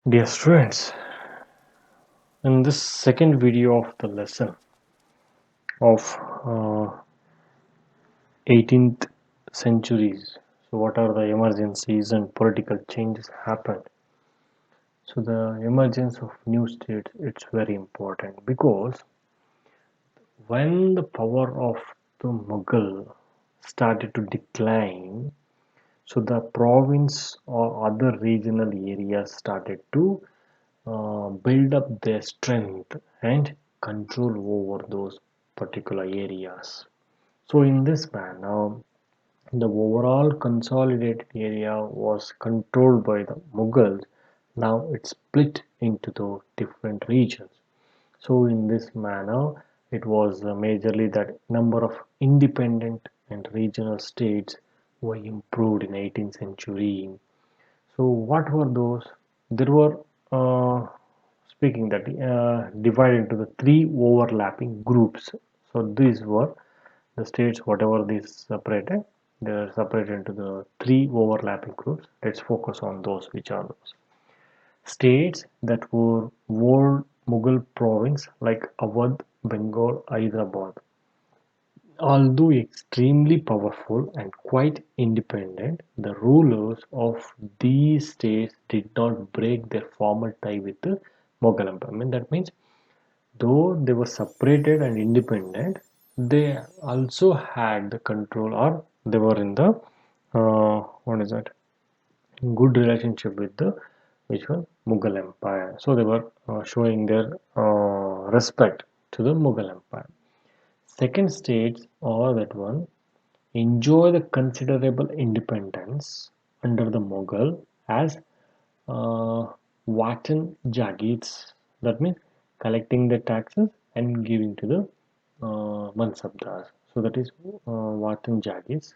Dear students, in this second video of the lesson of 18th centuries, so what are the emergencies and political changes happened? So the emergence of new states, it's very important because when the power of the Mughal started to decline, so the province or other regional areas started to build up their strength and control over those particular areas. So, in this manner, the overall consolidated area was controlled by the Mughals. Now it's split into the different regions. So, in this manner, it was majorly that number of independent and regional states were improved in 18th century. So what were those? There were speaking that divided into the three overlapping groups. So these were the states, whatever these separated, they are separated into the three overlapping groups. Let's focus on those. Which are those states that were old Mughal province like Awadh, Bengal, Hyderabad. Although extremely powerful and quite independent, the rulers of these states did not break their formal tie with the Mughal Empire. I mean, that means though they were separated and independent, they also had the control, or they were in the what is that, good relationship with the which one, Mughal Empire. So they were showing their respect to the Mughal Empire. Second states or that one enjoy the considerable independence under the Mughal as uh, Watan Jagirs, that means collecting the taxes and giving to the Mansabdars. So that is Watan Jagirs.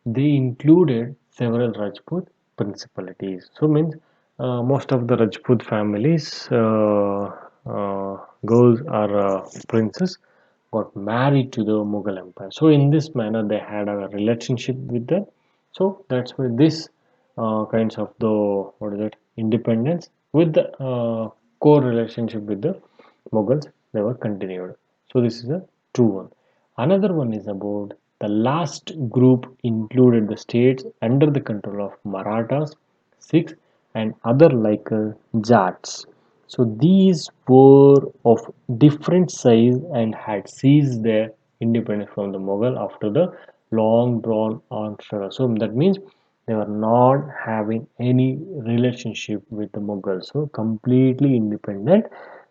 They included several Rajput principalities. So means most of the Rajput families, girls or princes, got married to the Mughal Empire. So in this manner, they had a relationship with them. So that's why this kinds of the what is it, independence with the core relationship with the Mughals, they were continued. So this is a true one. Another one is about the last group included the states under the control of Marathas, Sikhs, and other like Jats. So these were of different size and had seized their independence from the Mughal after the long drawn on struggle. So that means they were not having any relationship with the Mughals. So completely independent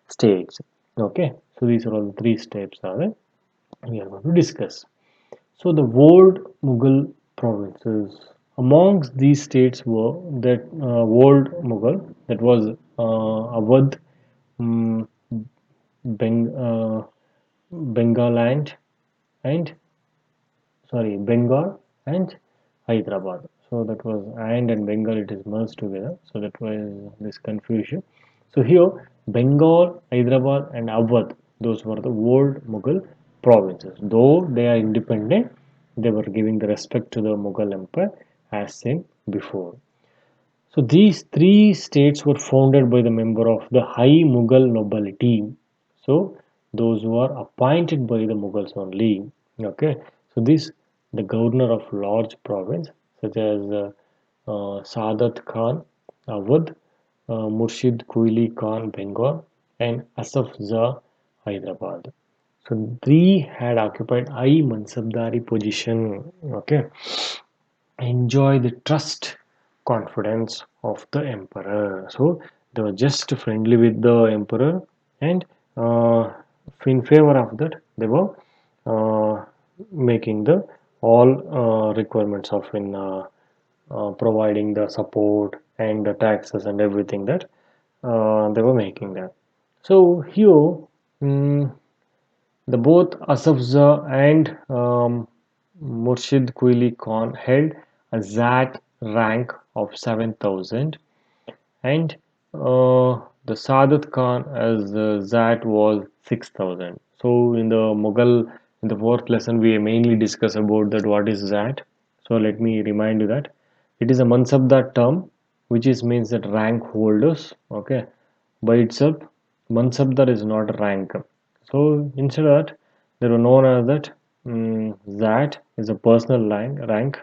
states. Okay. So these are all the three steps are there we are going to discuss. So the old Mughal provinces. Amongst these states were that old Mughal, that was Awadh, um, Bengaland, and Bengal and Hyderabad. So that was and Bengal it is merged together. So that was this confusion. So here Bengal, Hyderabad and Awadh, those were the old Mughal provinces. Though they are independent, they were giving the respect to the Mughal Empire as seen before. So these three states were founded by the member of the high Mughal nobility. So those who are appointed by the Mughals only. Okay. So this the governor of large province such as Sadat Khan, Awadh, Murshid Kuili Khan, Bengal, and Asaf Jah, Hyderabad. So three had occupied high Mansabdari position. Okay, enjoy the trust confidence of the emperor. So they were just friendly with the emperor, and uh, in favor of that they were uh, making the all requirements of in providing the support and the taxes and everything that they were making that. So here, mm, the both Asafzah and Murshid Kuili Khan held a Zat rank of 7,000, and the Sadat Khan as Zat was 6,000. So in the Mughal, in the fourth lesson, we mainly discuss about that what is Zat. So let me remind you that it is a Mansabdar term which is means that rank holders. Okay, by itself, Mansabdar is not a rank. So instead of that, they were known as that. That is a personal rank.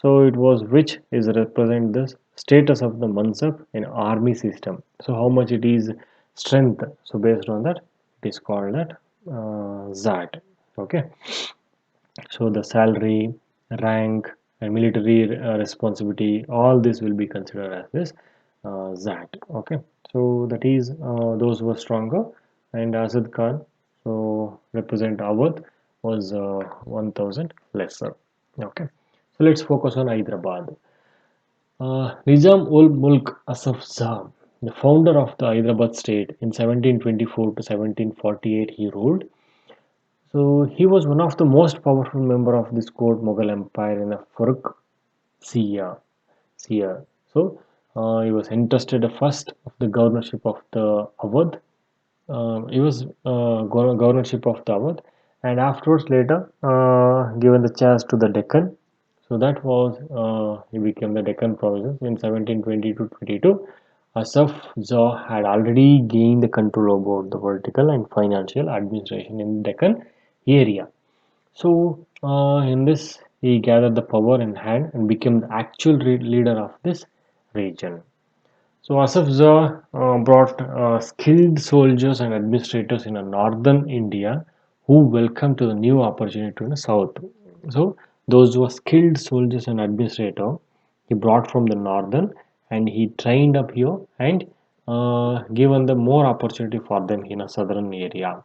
So it was which is represent the status of the Mansab in army system. So how much it is strength. So based on that, it is called that Zat. Okay. So the salary, rank, and military responsibility, all this will be considered as this Zat. Okay, so that is those were stronger, and Azad Khan, so represent Awadh, was 1000 lesser. Okay, so let's focus on Hyderabad. Nizam ul Mulk Asaf Zam, the founder of the Hyderabad state in 1724 to 1748, he ruled. So he was one of the most powerful member of this court Mughal Empire in the Farrukh Seer. So he was entrusted first of the governorship of the Awadh. He was governorship of the Awadh, and afterwards later given the chance to the Deccan. So that was he became the Deccan province in 1720 to 22. Asaf Jah had already gained the control over the political and financial administration in Deccan area. So, in this, he gathered the power in hand and became the actual leader of this region. So, Asaf Zah brought skilled soldiers and administrators in northern India who welcomed to the new opportunity in the south. So, those who were skilled soldiers and administrator, he brought from the northern and he trained up here and given them more opportunity for them in a southern area.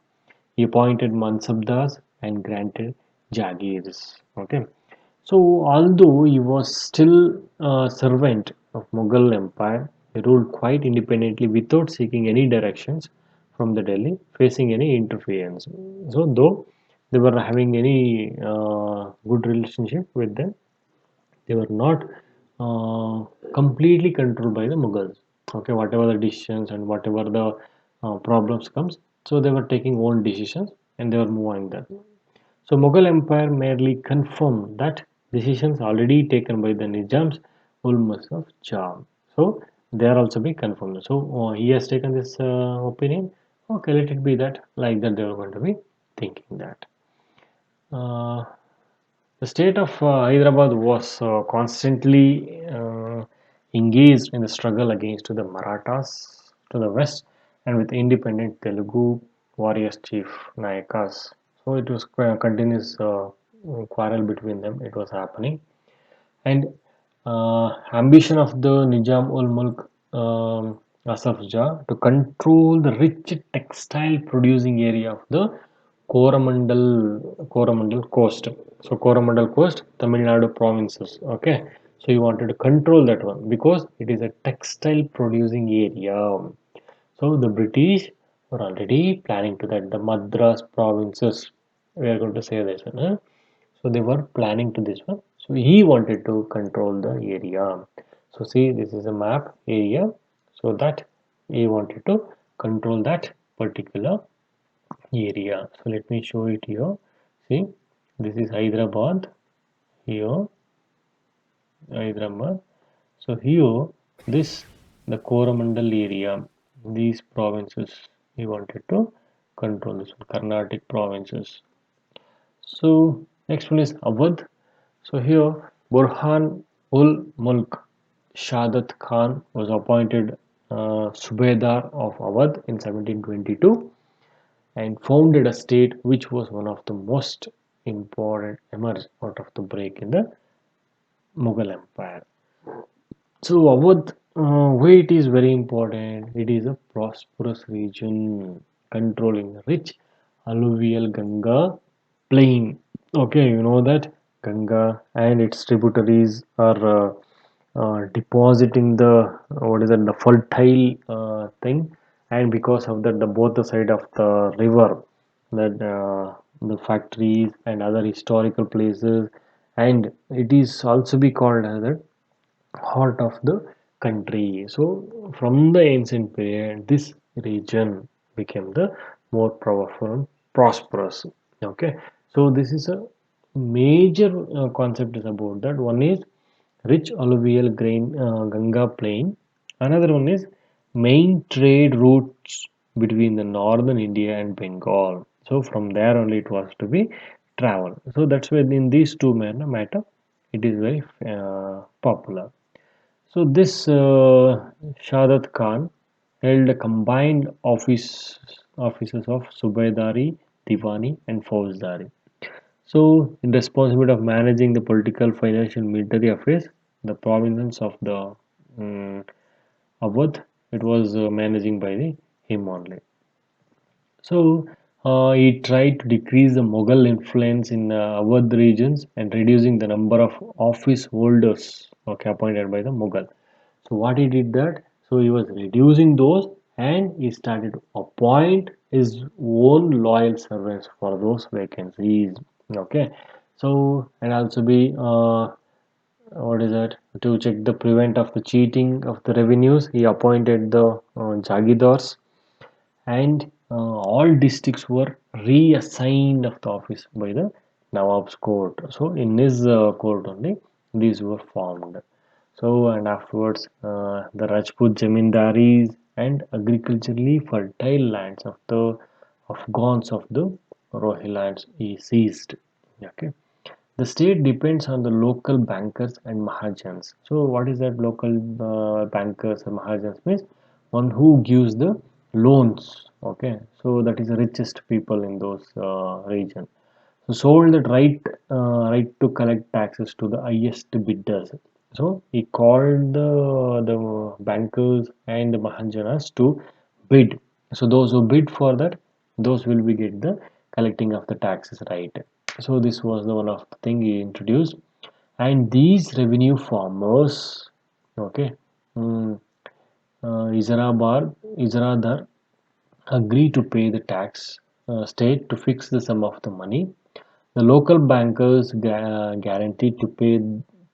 He appointed Mansabdars and granted Jagirs. Okay. So, although he was still a servant of Mughal Empire, he ruled quite independently without seeking any directions from the Delhi, facing any interference. So, though they were having any good relationship with them, they were not uh, completely controlled by the Mughals. Okay, whatever the decisions and whatever the problems comes, so they were taking own decisions and they were moving that. So Mughal Empire merely confirmed that decisions already taken by the Nizams ulmas of Shah. So they are also be confirmed. So he has taken this opinion. Okay, let it be that like that they were going to be thinking that. Uh, the state of Hyderabad was constantly engaged in the struggle against the Marathas to the west and with independent Telugu warriors chief Nayakas. So it was a continuous quarrel between them. It was happening, and ambition of the Nizam ul Mulk Asaf Jah to control the rich textile producing area of the Coromandel coast. So Coromandel coast, Tamil Nadu provinces. Okay, so you wanted to control that one because it is a textile producing area. So the British were already planning to that. The Madras provinces, we are going to say this one. Huh? So they were planning to this one. So he wanted to control the area. So see, this is a map area. So that he wanted to control that particular area. So let me show it here. See, this is Hyderabad here, Hyderabad. So here, this the Coromandel area, these provinces he wanted to control this one, Carnatic provinces. So next one is Awadh. So here Burhan ul Mulk Shadat Khan was appointed Subedar of Awadh in 1722 and founded a state which was one of the most important emerged out of the break in the Mughal Empire. So Awadh, why it is very important? It is a prosperous region controlling rich alluvial Ganga plain. Okay, you know that Ganga and its tributaries are depositing the what is it the fertile thing, and because of that, the both the side of the river, that the factories and other historical places, and it is also be called as a heart of the country. So, from the ancient period, this region became the more powerful and prosperous. Okay, so this is a major concept is about that. One is rich alluvial grain Ganga plain. Another one is main trade routes between the northern India and Bengal. So from there only it was to be travel. So that's why in these two matter it is very popular. So this Shadat Khan held a combined offices of Subaydari, Diwani, and Fauzdari. So, in responsibility of managing the political, financial, military affairs, the province of the Awadh, it was managing by him only. So, he tried to decrease the Mughal influence in Awadh regions and reducing the number of office holders okay, appointed by the Mughal. So, what he did that? So, he was reducing those and he started to appoint his own loyal servants for those vacancies. Okay, so and also be what is that to check the prevent of the cheating of the revenues. He appointed the Jagidars and all districts were reassigned of the office by the Nawab's court. So in his court only these were formed. So and afterwards the Rajput Jamindaris and agriculturally fertile lands of the Afghans of the Rohillands he seized. Okay. The state depends on the local bankers and Mahajans. So, what is that local bankers and Mahajans means? One who gives the loans. Okay, so that is the richest people in those region. So, sold that right to collect taxes to the highest bidders. So, he called the bankers and the Mahajanas to bid. So, those who bid for that, those will be get the collecting of the taxes right. So this was the one of the thing he introduced, and these revenue farmers, okay, mm, Izradar agree to pay the tax state to fix the sum of the money. The local bankers guaranteed to pay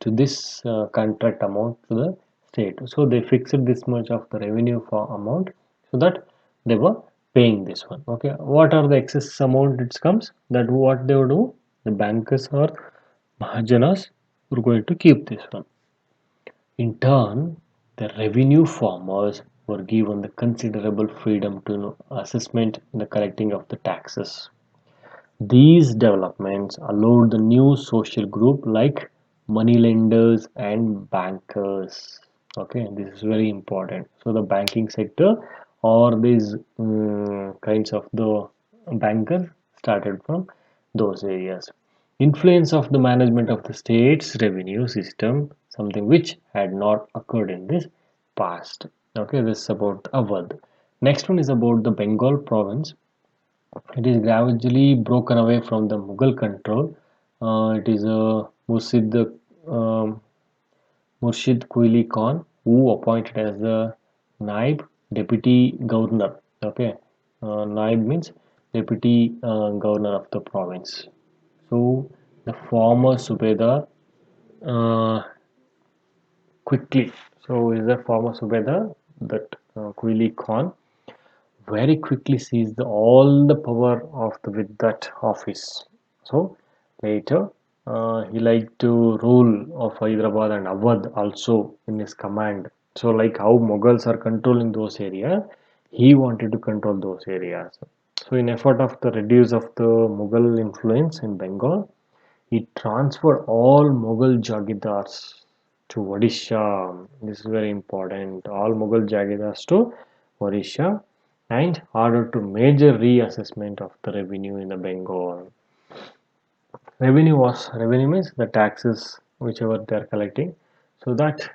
to this contract amount to the state. So they fixed this much of the revenue for amount so that they were paying this one. Okay, what are the excess amount it comes? That what they will do? The bankers or Mahajanas were going to keep this one. In turn, the revenue farmers were given the considerable freedom to assessment the collecting of the taxes. These developments allowed the new social group like moneylenders and bankers. Okay, this is very important. So the banking sector or these kinds of the bankers started from those areas. Influence of the management of the state's revenue system, something which had not occurred in this past. Okay, this is about Awadh. Next one is about the Bengal province. It is gradually broken away from the Mughal control. It is um, Murshid Kuili Khan who appointed as the Naib Deputy Governor. Okay, Naib means Deputy Governor of the province. So the former Subedar uh, quickly. So is the former Subedar that Kuili Khan very quickly seized all the power of the with that office. So later, he liked to rule of Hyderabad and Awadh also in his command. So like how Mughals are controlling those areas, he wanted to control those areas. So in effort of the reduce of the Mughal influence in Bengal, he transferred all Mughal Jagidars to Odisha. This is very important. All Mughal Jagidars to Odisha and ordered to major reassessment of the revenue in the Bengal. Revenue means the taxes whichever they are collecting, so that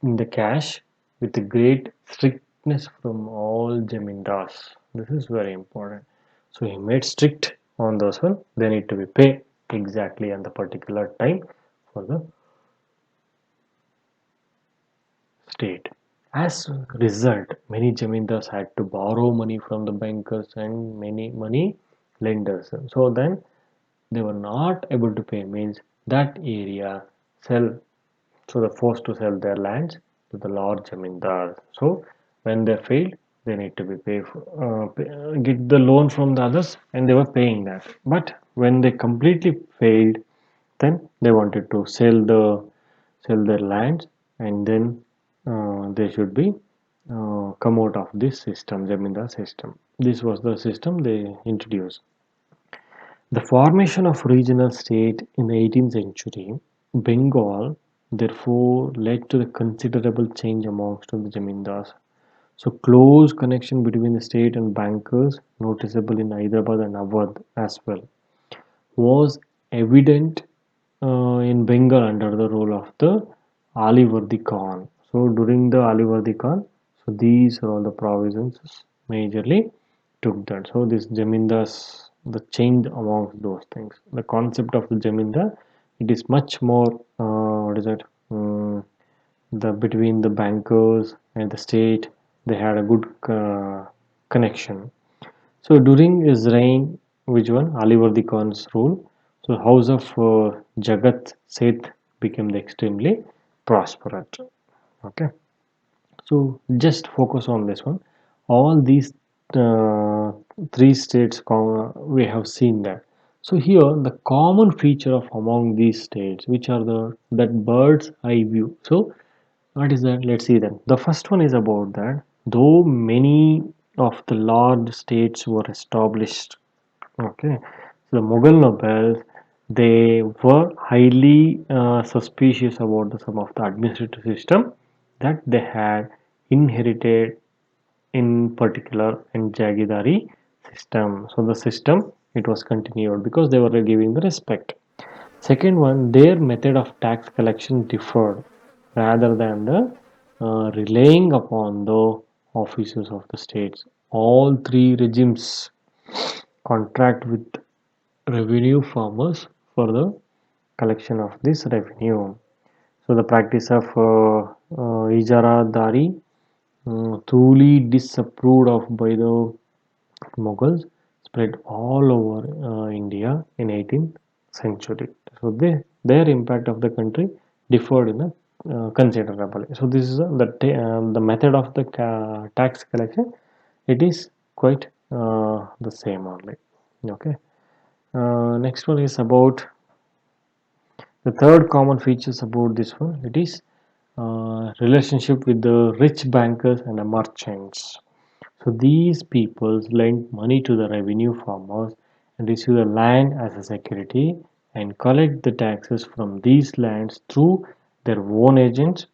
in the cash with the great strictness from all jamindars. This is very important. So he made strict on those one. They need to be paid exactly on the particular time for the state. As a result, many zamindars had to borrow money from the bankers and many money lenders. So then they were not able to pay means that area sell so they're forced to sell their lands to the large zamindars. So when they failed, they need to be get the loan from the others, and they were paying that. But when they completely failed, then they wanted to sell their lands, and then they should be come out of this system, Zamindar system. This was the system they introduced. The formation of regional state in the 18th century, Bengal, therefore led to the considerable change amongst the Zamindars. So close connection between the state and bankers, noticeable in Hyderabad and Awadh as well, was evident in Bengal under the rule of the Alivardi Khan. So during the Alivardi Khan, so these are all the provinces majorly took that. So this Jamindars, the change amongst those things. The concept of the Jamindar, it is much more, what is that? The between the bankers and the state, they had a good connection. So during his reign, which one? Alivardi Khan's rule. So house of Jagat Seth became the extremely prosperous. Okay. So just focus on this one. All these uh, three states we have seen that. So here the common feature of among these states, which are the that bird's eye view. So what is that? Let's see then. The first one is about that. Though many of the large states were established, okay, so the Mughal nobles, they were highly suspicious about some of the administrative system that they had inherited, in particular in Jagidari system. So the system, it was continued because they were giving the respect. Second one, their method of tax collection differed rather than the relying upon the officers of the states. All three regimes contract with revenue farmers for the collection of this revenue. So the practice of Ijaradari, truly disapproved of by the Mughals, spread all over India in 18th century. So their impact of the country differed in a considerably. So this is the method of the tax collection. It is quite the same only. Okay. Next one is about the third common features about this one. It is relationship with the rich bankers and the merchants. So these peoples lend money to the revenue farmers and receive the land as a security and collect the taxes from these lands through their own agents.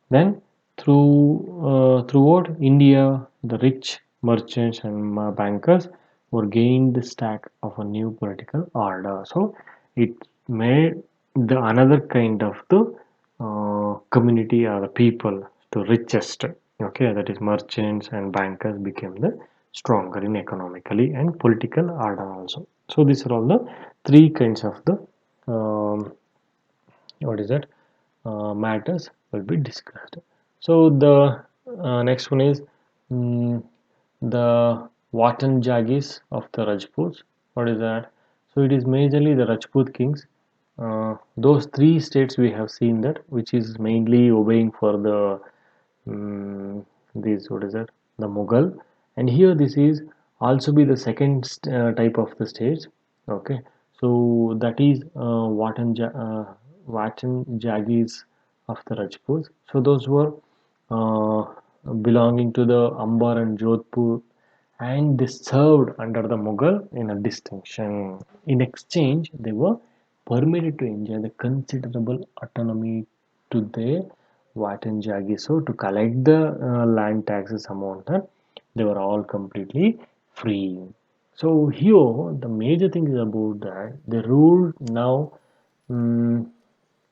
Then throughout India, the rich merchants and bankers were gained the stack of a new political order. So it made the another kind of the community or the people the richest. Okay, that is merchants and bankers became the stronger in economically and political order also. So these are all the three kinds of the um, what is that matters will be discussed. So the next one is mm, the Watan Jagis of the Rajputs. What is that? So it is majorly the Rajput kings. Those three states we have seen that, which is mainly obeying for the this what is that, the Mughal, and here this is also be the second type of the states. Okay, so that is Watan Jagis of the Rajputs. So those were uh, belonging to the Ambar and Jodhpur, and they served under the Mughal in a distinction. In exchange, they were permitted to enjoy the considerable autonomy to their Wat and Jagi. So to collect the land taxes amount, they were all completely free. So here the major thing is about that the rule now mm,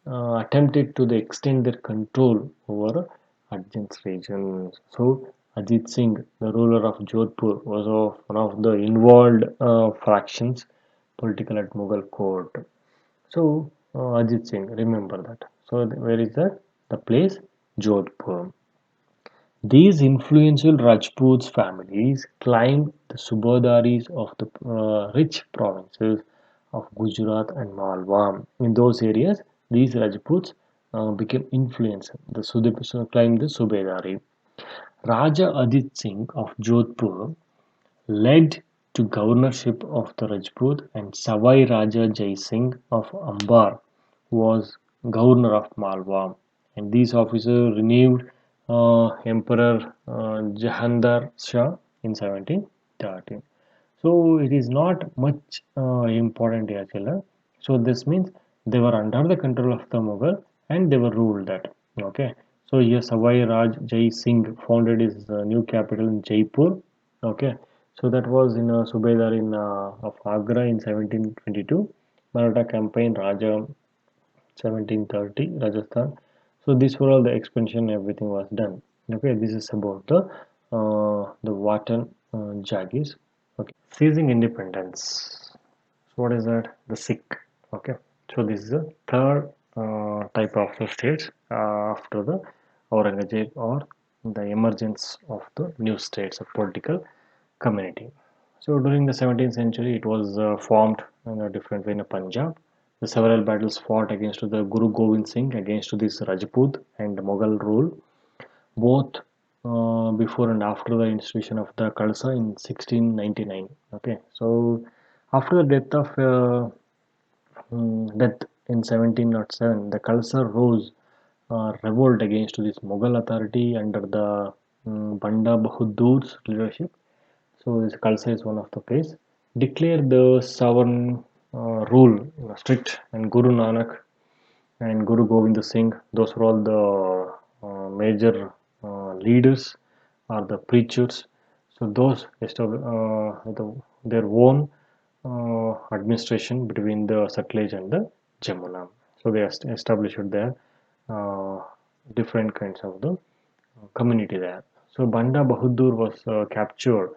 attempted to the extend their control over adjacent regions. So Ajit Singh, the ruler of Jodhpur, was of one of the involved factions political at Mughal court. So Ajit Singh, remember that. So where is that? The place Jodhpur. These influential Rajputs families climbed the Subadaris of the rich provinces of Gujarat and Malwa. In those areas, these Rajputs became influential. The climbed the Subedari. Raja Ajit Singh of Jodhpur led to governorship of the Rajput, and Savai Raja Jai Singh of Ambar was governor of Malwa. and these officers renewed Emperor Jahandar Shah in 1713. So it is not much important here, children. So this means they were under the control of the Mughal and they were ruled that. Okay. So here Savai Raj Jai Singh founded his new capital in Jaipur. Okay. So that was in Subedar in of Agra in 1722. Maratha campaign Raja 1730 Rajasthan. So these were all the expansion. Everything was done. Okay. This is about the Watan Jagis. Seizing independence. So what is that? The Sikh. Okay. So this is the third type of the states after the Aurangzeb or the emergence of the new states of political community. So during the 17th century, it was formed in a different way in Punjab. The several battles fought against the Guru Gobind Singh against this Rajput and Mughal rule both before and after the institution of the Khalsa in 1699. Okay, so after the death in 1707, the Khalsa rose revolt against this Mughal authority under the Banda Bahadur's leadership. So this Khalsa is one of the place. Declared the sovereign rule strict, and Guru Nanak and Guru Gobind Singh. Those were all the major leaders or the preachers. So those their own administration between the Sutlej and the Jamuna. So they established their uh, different kinds of the community there. So Banda Bahadur was captured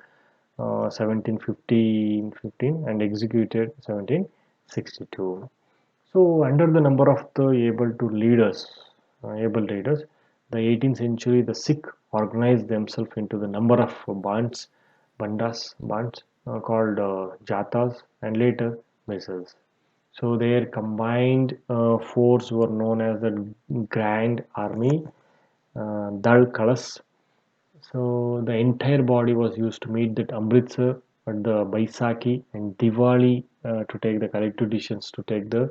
1715 and executed 1762. So, under the number of the able leaders, the 18th century, the Sikh organized themselves into the number of bands called jatas, and later misls. So, their combined force were known as the Grand Army Dal Kalas. So, the entire body was used to meet that Amritsar at the Baisakhi and Diwali to take the collective decisions to take the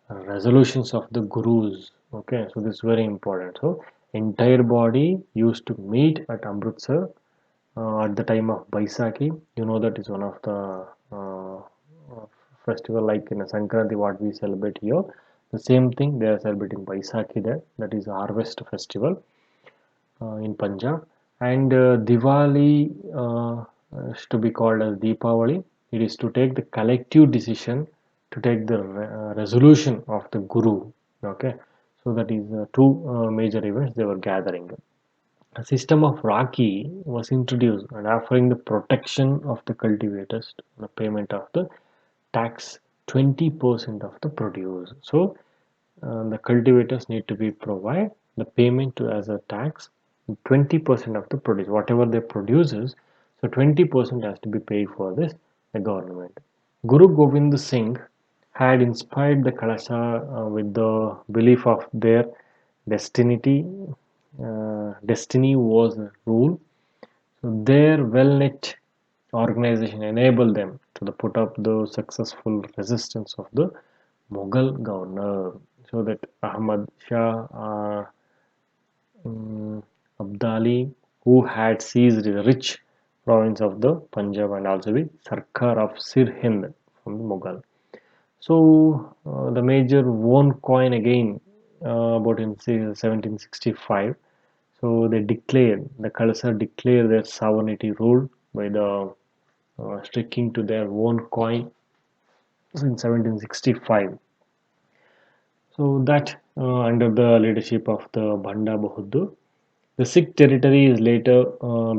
resolutions of the gurus. Okay, so this is very important. So entire body used to meet at Amritsar at the time of Baisakhi. You know that is one of the festival like in Sankranti what we celebrate here. The same thing they are celebrating Baisakhi there. That is harvest festival in Punjab. And Diwali is to be called as Deepavali. It is to take the collective decision to take the resolution of the Guru. Okay, so that is two major events they were gathering. A system of Raki was introduced and offering the protection of the cultivators, the payment of the tax 20% of the produce. So the cultivators need to be provide the payment to as a tax 20% of the produce whatever they produces, so 20% has to be paid for this the government. Guru Gobind Singh had inspired the Kalasha with the belief of their destiny destiny was rule. So their well-knit organization enabled them to put up the successful resistance of the Mughal governor. So that Ahmad Shah Abdali, who had seized the rich province of the Punjab and also the Sarkar of Sirhind from the Mughal. So the major won coin again about in 1765. So they declared the Khalsa declared their sovereignty ruled by the sticking to their own coin in 1765. So that under the leadership of the Banda Bahadur, the Sikh territories later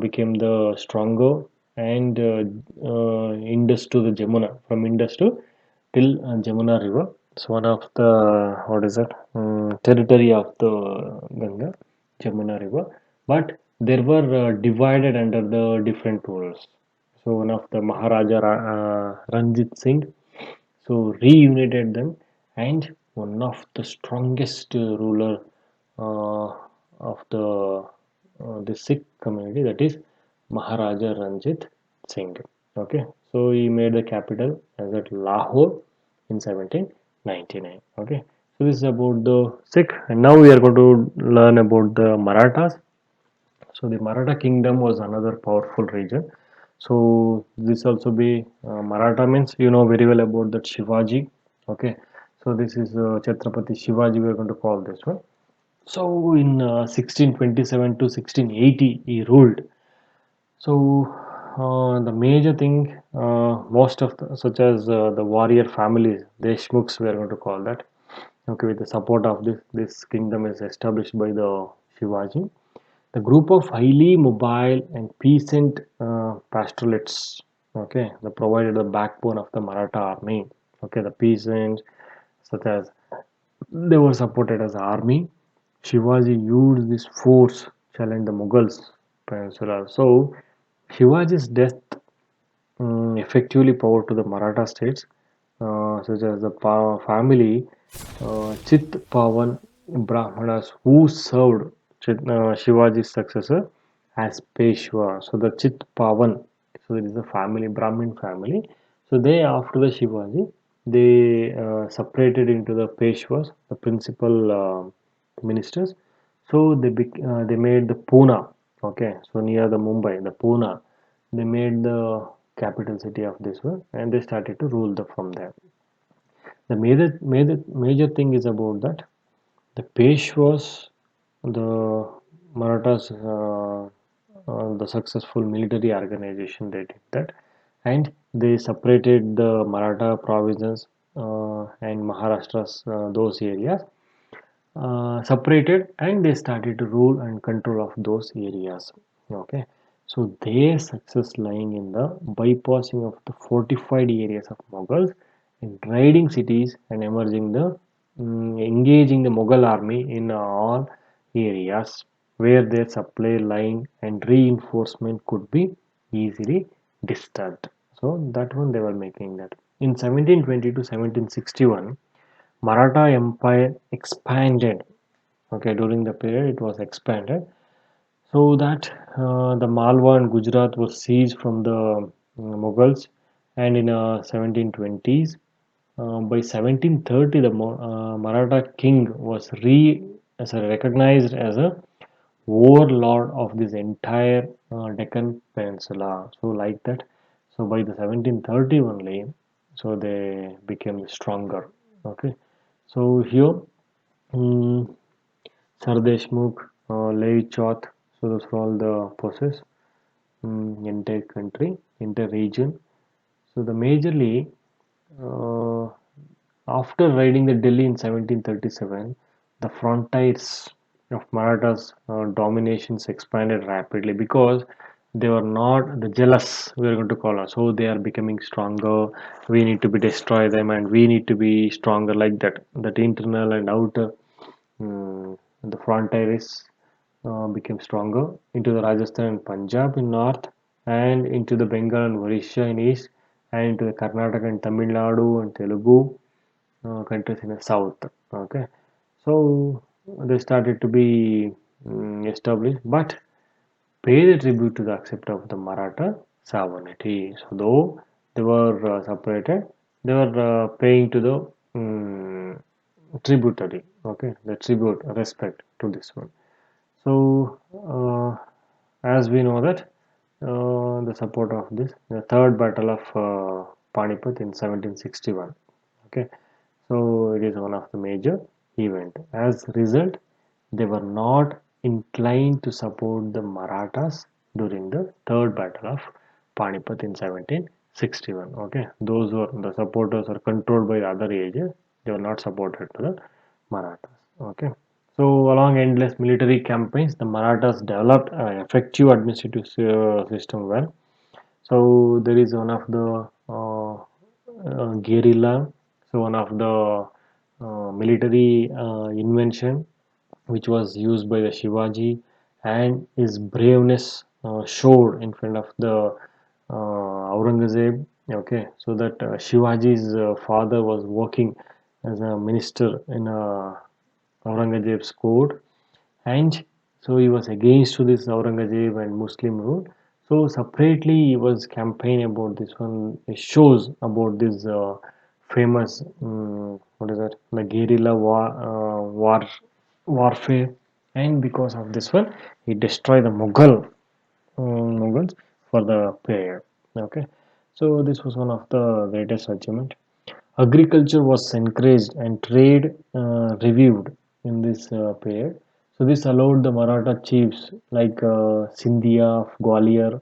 became the stronger and Indus to the Jamuna, from Indus to till Jamuna River. It's one of the what is it territory of the Ganga, Jamuna River. But they were divided under the different rulers. So one of the Maharaja Ranjit Singh so reunited them, and one of the strongest ruler uh, of the Sikh community, that is Maharaja Ranjit Singh. Okay, so he made the capital as at Lahore in 1799. Okay, So this is about the Sikh, and now we are going to learn about the Marathas. So the Maratha kingdom was another powerful region. So this also be Maratha means you know very well about that Shivaji. Okay, so this is Chhatrapati Shivaji. We are going to call this one. So in 1627 to 1680 he ruled. So the major thing, most of such as the warrior families, Deshmukhs we are going to call that. Okay, with the support of this kingdom is established by the Shivaji. The group of highly mobile and peasant pastoralists, okay, they provided the backbone of the Maratha army. Okay, the peasants, such as they were supported as army. Shivaji used this force challenge the Mughals peninsula. So Shivaji's death effectively power to the Maratha states, such as the family Chit Pavan Brahmanas who served Shivaji's successor as Peshwa. So the Chit Pavan, so it is the family, Brahmin family. So they, after the Shivaji, they separated into the Peshwas, the principal ministers. So they made the Pune, okay, so near the Mumbai, the Pune. They made the capital city of this one, and they started to rule from there. The major thing is about that the Peshwas, the Marathas, the successful military organization they did that, and they separated the Maratha provinces and Maharashtra's those areas separated, and they started to rule and control of those areas. Okay, so their success lying in the bypassing of the fortified areas of Mughals and raiding cities and emerging the engaging the Mughal army in all areas where their supply line and reinforcement could be easily disturbed. So that one they were making that. In 1720 to 1761, Maratha Empire expanded. Okay, during the period it was expanded so that the Malwa and Gujarat was seized from the Mughals, and in 1720s, by 1730, the Maratha king was recognized as a overlord of this entire Deccan Peninsula. So like that, so by the 1730 only, so they became stronger. Okay, so here. mm Sir Deshmukh, Levi Chauth, so those were all the possess entire country, entire region. So the majorly uh, after raiding the Delhi in 1737, the frontiers of Marathas' dominations expanded rapidly because they were not the jealous we are going to call us. So they are becoming stronger. We need to be destroy them, and we need to be stronger like that. That internal and outer the frontiers became stronger into the Rajasthan and Punjab in north, and into the Bengal and Orissa in east, and into the Karnataka and Tamil Nadu and Telugu countries in the south. Okay, so they started to be established, but pay the tribute to the accept of the Maratha sovereignty. So though they were separated, they were paying to the tributary. Okay, the tribute respect to this one. So as we know that the support of this the third battle of Panipat in 1761. Okay, so it is one of the major event. As result, they were not inclined to support the Marathas during the third battle of Panipat in 1761. Okay, those were the supporters are controlled by the other ages. They were not supported to the Marathas. Okay, so along endless military campaigns, the Marathas developed an effective administrative system well. So there is one of the guerrilla, so one of the military invention which was used by the Shivaji, and his braveness showed in front of the Aurangzeb. Okay, so that Shivaji's father was working as a minister in Aurangzeb's court, and so he was against to this Aurangzeb and Muslim rule. So separately he was campaigning about this one. It shows about this famous what is that, the guerrilla warfare, and because of this one he destroyed the Mughals for the period. Okay, so this was one of the greatest achievement. Agriculture was encouraged and trade reviewed in this period. So this allowed the Maratha chiefs like Scindia of Gwalior,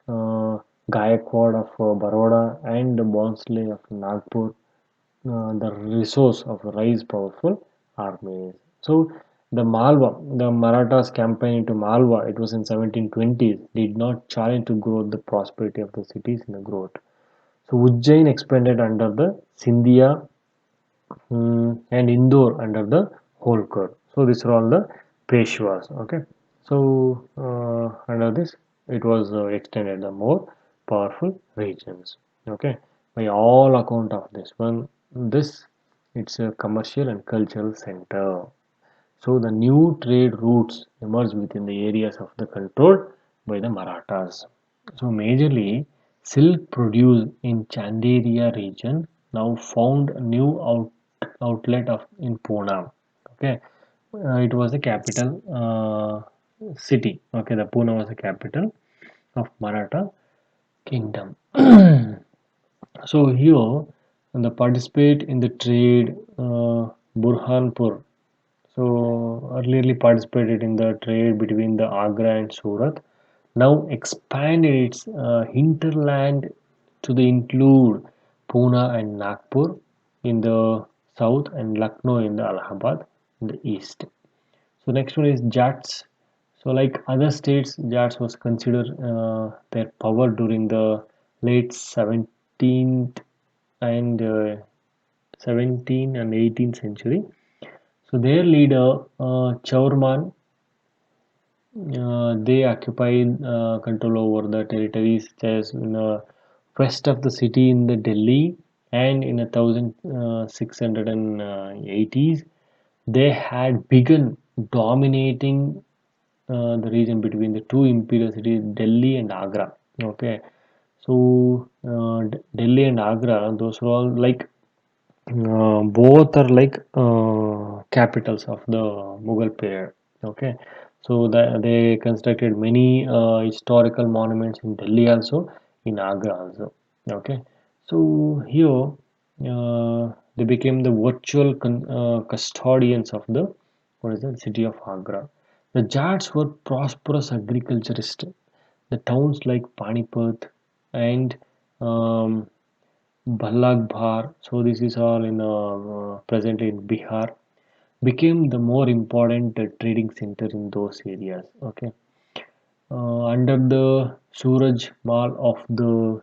uh, Gaikwad of Baroda, and Bhonsle of Nagpur the resource of rise powerful armies. So the Malwa, the Marathas' campaign into Malwa, it was in 1720s, did not challenge to grow the prosperity of the cities in the growth. So Ujjain expanded under the Scindia and Indore under the Holkar. So these are all the Peshwas. Okay. So under this, it was extended the more powerful regions. Okay. By all account of this one, this it's a commercial and cultural center. So the new trade routes emerged within the areas of the control by the Marathas. So majorly silk produced in Chanderia region now found a new outlet of in Pune. Okay, it was the capital city. Okay, the Pune was the capital of Maratha kingdom. So here, the participate in the trade Burhanpur so earlierly participated in the trade between the Agra and Surat, now expanded its hinterland to the include Pune and Nagpur in the south and Lucknow in the Allahabad in the east. So next one is Jats. So like other states, Jats was considered their power during the late 17th and 17th and 18th century. So their leader, Chaurman, they occupied control over the territories such as in the west of the city in the Delhi and in 1680s they had begun dominating the region between the two imperial cities Delhi and Agra. Okay, so Delhi and Agra, those were all like both are like capitals of the Mughal period. Okay, so they constructed many historical monuments in Delhi also, in Agra also. Okay, so here they became the virtual custodians of the what is the city of Agra. The Jats were prosperous agriculturists. The towns like Panipat and um, Balagbhar, so this is all in present in Bihar, became the more important trading center in those areas. Okay, under the Suraj Mal of the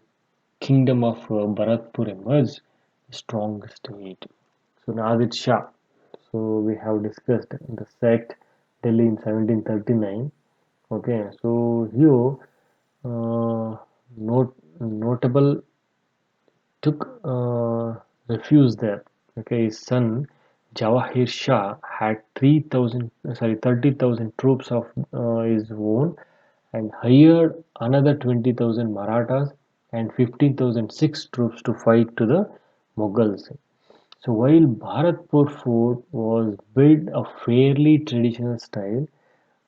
kingdom of Bharatpur emerged, the strong state. So Nadir Shah. So we have discussed the sect Delhi in 1739. Okay, so here notable took refuge there. Okay, his son Jawahir Shah had 30,000 troops of his own and hired another 20,000 Marathas and 15,000 Sikhs troops to fight to the Mughals. So while Bharatpur fort was built a fairly traditional style,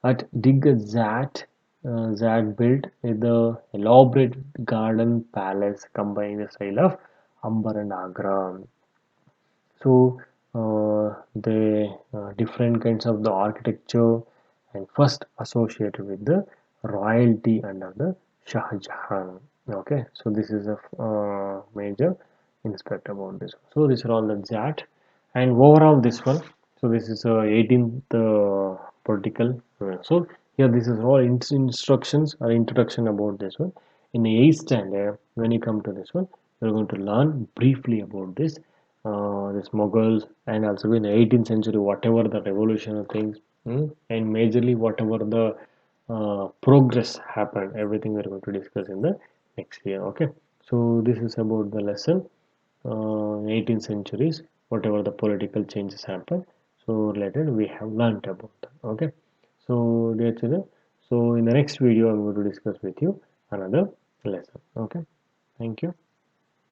at Digazat, Zat built the elaborate garden palace combining the style of Ambar and Agra. So the different kinds of the architecture and first associated with the royalty under the Shah Jahan. Okay, so this is a major inspect about this. So these are all the Zat and overall this one. So this is 18th political. So here this is all instructions or introduction about this one. In the 8th standard, when you come to this one, you're going to learn briefly about this Mughals and also in the 18th century, whatever the revolutionary things and majorly whatever the progress happened, everything we're going to discuss in the next year. Okay, so this is about the lesson 18th centuries, whatever the political changes happened. So related, we have learnt about that. Okay, so dear children, so in the next video, I'm going to discuss with you another lesson. Okay, thank you.